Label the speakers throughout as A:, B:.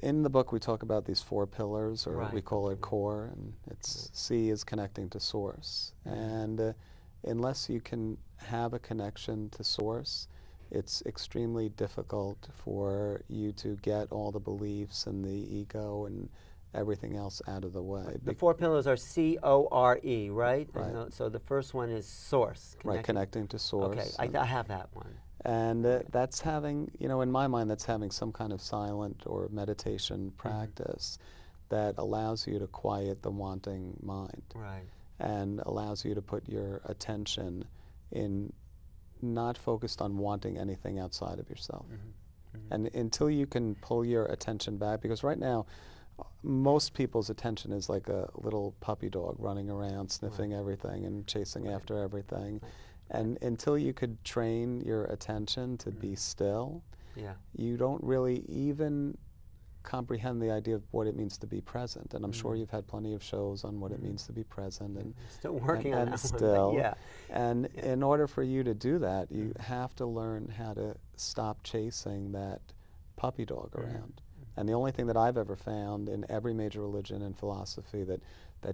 A: in the book we talk about these 4 pillars, or
B: Right,
A: we call it
B: okay.
A: core, and it's C is connecting to source. And unless you can have a connection to source, it's extremely difficult for you to get all the beliefs and the ego and everything else out of the way.
B: The 4 pillars are C-O-R-E, right?
A: Right.
B: And so the first one is source.
A: Right, connecting to source.
B: Okay, I have that one.
A: And that's having, you know, in my mind, that's having some kind of silent or meditation practice that allows you to quiet the wanting mind.
B: Right.
A: And allows you to put your attention in not focused on wanting anything outside of yourself. And until you can pull your attention back, because right now, most people's attention is like a little puppy dog running around, sniffing everything and chasing after everything. And until you could train your attention to be still, you don't really even comprehend the idea of what it means to be present. And I'm sure you've had plenty of shows on what it means to be present and
B: still working on that
A: still.
B: one.
A: And in order for you to do that, you have to learn how to stop chasing that puppy dog around. And the only thing that I've ever found in every major religion and philosophy that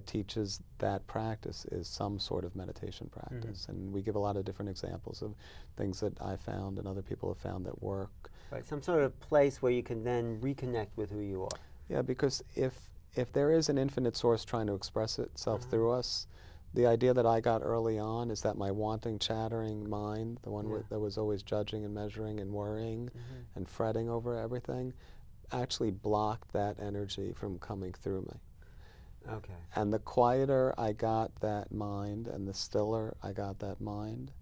A: teaches that practice is some sort of meditation practice. And we give a lot of different examples of things that I found and other people have found that work.
B: Right, some sort of place where you can then reconnect with who you are.
A: Yeah, because if there is an infinite source trying to express itself through us, the idea that I got early on is that my wanting, chattering mind, the one that was always judging and measuring and worrying and fretting over everything, actually blocked that energy from coming through me.
B: Okay.
A: And the quieter I got that mind and the stiller I got that mind,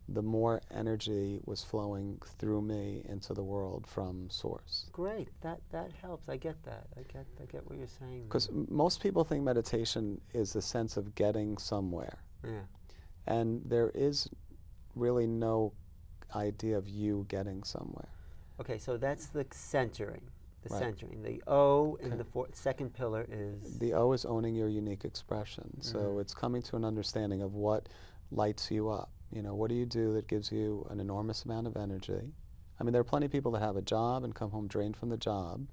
A: the more energy was flowing through me into the world from source.
B: Great, that helps. I get that. I get what you're saying.
A: Because most people think meditation is the sense of getting somewhere. And there is really no idea of you getting somewhere.
B: Okay, so that's the centering. The centering. The O in the second pillar is?
A: The O is owning your unique expression. So it's coming to an understanding of what lights you up. You know, what do you do that gives you an enormous amount of energy? I mean, there are plenty of people that have a job and come home drained from the job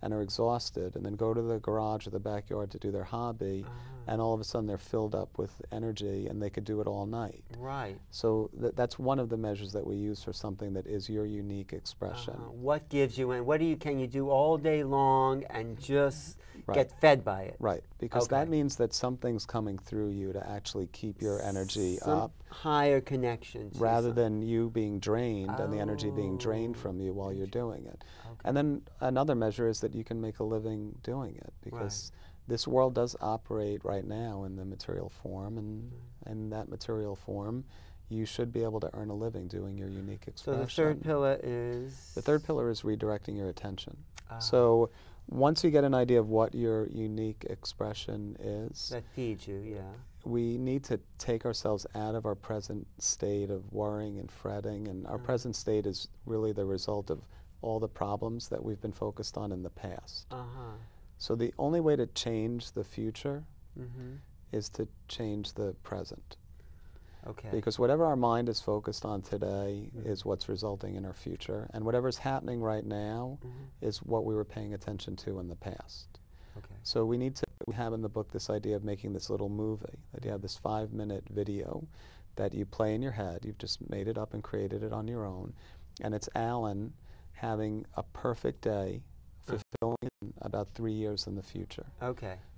A: and are exhausted and then go to the garage or the backyard to do their hobby and all of a sudden they're filled up with energy and they could do it all night.
B: Right.
A: So that's one of the measures that we use for something that is your unique expression.
B: What gives you, and what can you do all day long and just get fed by it?
A: Right, because that means that something's coming through you to actually keep your energy up.
B: Higher connection.
A: Rather than you being drained and the energy being drained from you while you're doing it. And then another measure is that you can make a living doing it, because this world does operate right now in the material form, and in that material form you should be able to earn a living doing your unique expression.
B: So the third pillar is?
A: The third pillar is redirecting your attention. So once you get an idea of what your unique expression is,
B: that feeds you,
A: we need to take ourselves out of our present state of worrying and fretting, and our present state is really the result of all the problems that we've been focused on in the past. So the only way to change the future is to change the present. Because whatever our mind is focused on today is what's resulting in our future, and whatever's happening right now is what we were paying attention to in the past. So we have in the book this idea of making this little movie, that you have this 5-minute video that you play in your head. You've just made it up and created it on your own, and it's Alan having a perfect day, fulfilling about 3 years in the future.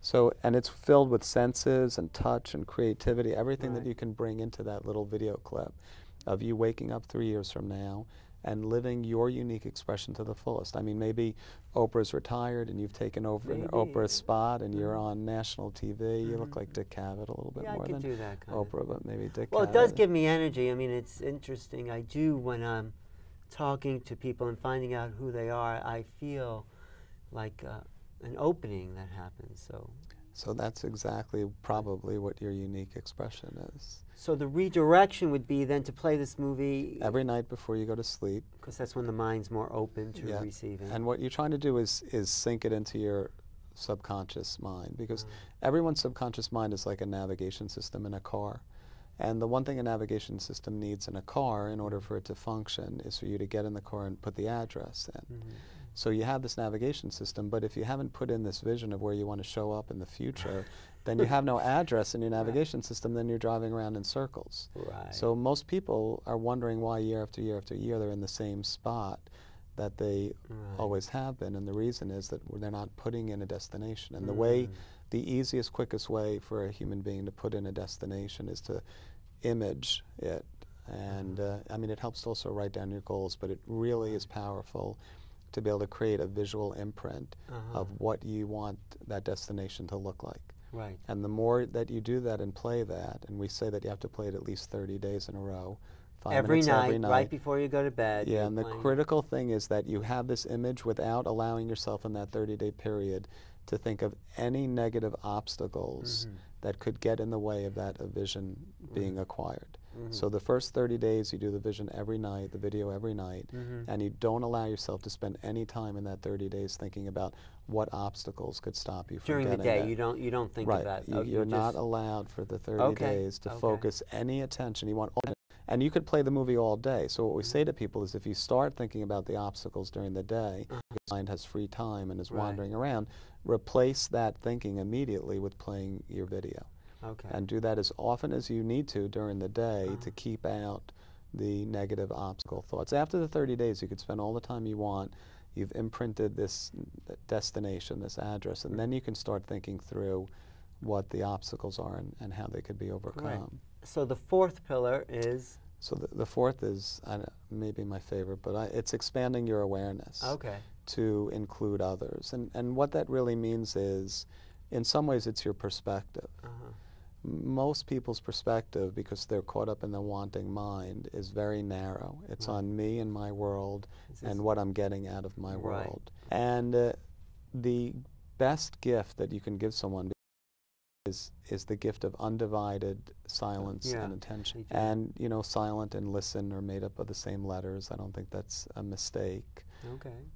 A: So, and it's filled with senses and touch and creativity, everything that you can bring into that little video clip of you waking up 3 years from now and living your unique expression to the fullest. I mean, maybe Oprah's retired and you've taken over Oprah's spot and you're on national TV. You look like Dick Cavett a little bit more than
B: do that
A: Oprah, but maybe Dick Cavett.
B: Well, it does give me energy. I mean, it's interesting. I do, when I'm talking to people and finding out who they are, I feel like an opening that happens.
A: So that's exactly probably what your unique expression is.
B: So the redirection would be then to play this movie
A: every night before you go to sleep.
B: Because that's when the mind's more open to receiving.
A: And what you're trying to do is sink it into your subconscious mind, because everyone's subconscious mind is like a navigation system in a car. And the one thing a navigation system needs in a car in order for it to function is for you to get in the car and put the address in. So you have this navigation system, but if you haven't put in this vision of where you want to show up in the future, then you have no address in your navigation system, then you're driving around in circles.
B: Right.
A: So most people are wondering why year after year after year they're in the same spot that they always have been, and the reason is that they're not putting in a destination. And the easiest, quickest way for a human being to put in a destination is to image it. And I mean, it helps to also write down your goals, but it really is powerful to be able to create a visual imprint of what you want that destination to look like.
B: Right.
A: And the more that you do that and play that, and we say that you have to play it at least 30 days in a row,
B: every night, right before you go to bed.
A: Yeah, and the critical thing is that you have this image without allowing yourself in that 30-day period to think of any negative obstacles that could get in the way of that vision being acquired. So the first 30 days you do the vision every night, the video every night, and you don't allow yourself to spend any time in that 30 days thinking about what obstacles could stop you from
B: getting
A: getting
B: the day.
A: that.
B: You don't think
A: right.
B: of that.
A: You're not allowed for the 30 days to focus any attention. You want all, and you could play the movie all day. So what we say to people is if you start thinking about the obstacles during the day, your mind has free time and is wandering around, replace that thinking immediately with playing your video. And do that as often as you need to during the day to keep out the negative obstacle thoughts. After the 30 days, you could spend all the time you want. You've imprinted this destination, this address, and then you can start thinking through what the obstacles are and how they could be overcome.
B: Right. So the fourth pillar is?
A: So the fourth is maybe my favorite, but it's expanding your awareness to include others. And what that really means is, in some ways, it's your perspective. Most people's perspective, because they're caught up in the wanting mind, is very narrow. It's on me and my world and what I'm getting out of my world. And the best gift that you can give someone is the gift of undivided silence and attention. And, you know, silent and listen are made up of the same letters. I don't think that's a mistake.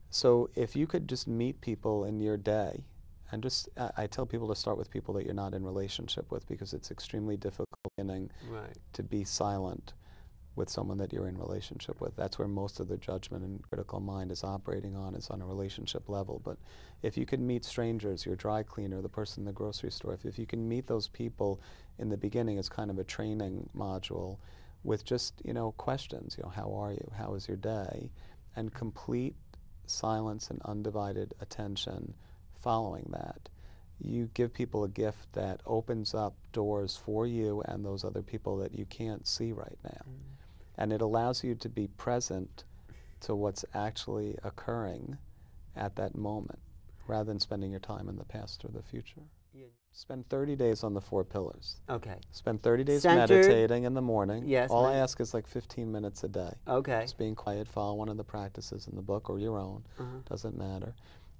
A: So if you could just meet people in your day, and just, I tell people to start with people that you're not in relationship with, because it's extremely difficult to be silent with someone that you're in relationship with. That's where most of the judgment and critical mind is operating on, is on a relationship level. But if you can meet strangers, your dry cleaner, the person in the grocery store, if you can meet those people in the beginning as kind of a training module with just, you know, questions, you know, how are you, how is your day, and complete silence and undivided attention following that, you give people a gift that opens up doors for you and those other people that you can't see right now. And it allows you to be present to what's actually occurring at that moment, rather than spending your time in the past or the future. Spend 30 days on the 4 pillars. Spend 30 days meditating in the morning. All I ask is like 15 minutes a day. Just being quiet, follow one of the practices in the book or your own, doesn't matter.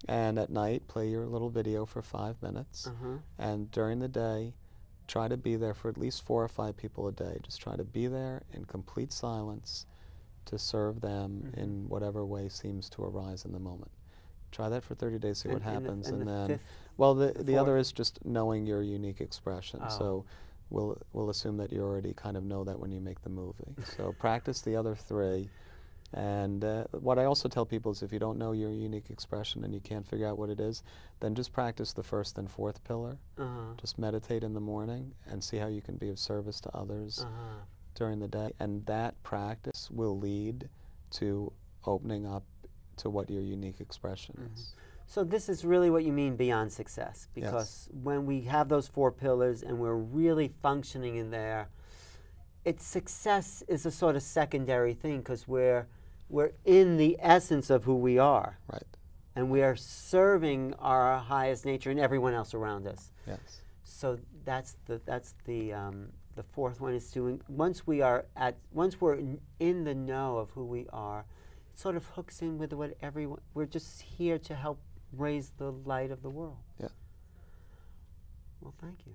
A: And at night, play your little video for 5 minutes. And during the day, try to be there for at least 4 or 5 people a day. Just try to be there in complete silence to serve them in whatever way seems to arise in the moment. Try that for 30 days, see what happens. And then, well, the other is just knowing your unique expression. So we'll assume that you already kind of know that when you make the movie. So practice the other 3. And what I also tell people is if you don't know your unique expression and you can't figure out what it is, then just practice the 1st and 4th pillar. Just meditate in the morning and see how you can be of service to others during the day. And that practice will lead to opening up to what your unique expression is.
B: So this is really what you mean beyond success, because when we have those 4 pillars and we're really functioning in there, success is a sort of secondary thing, because we're in the essence of who we are. And we are serving our highest nature and everyone else around us. So that's the 4th one, is doing, once we're in the know of who we are, it sort of hooks in with what everyone, we're just here to help raise the light of the world. Well, thank you.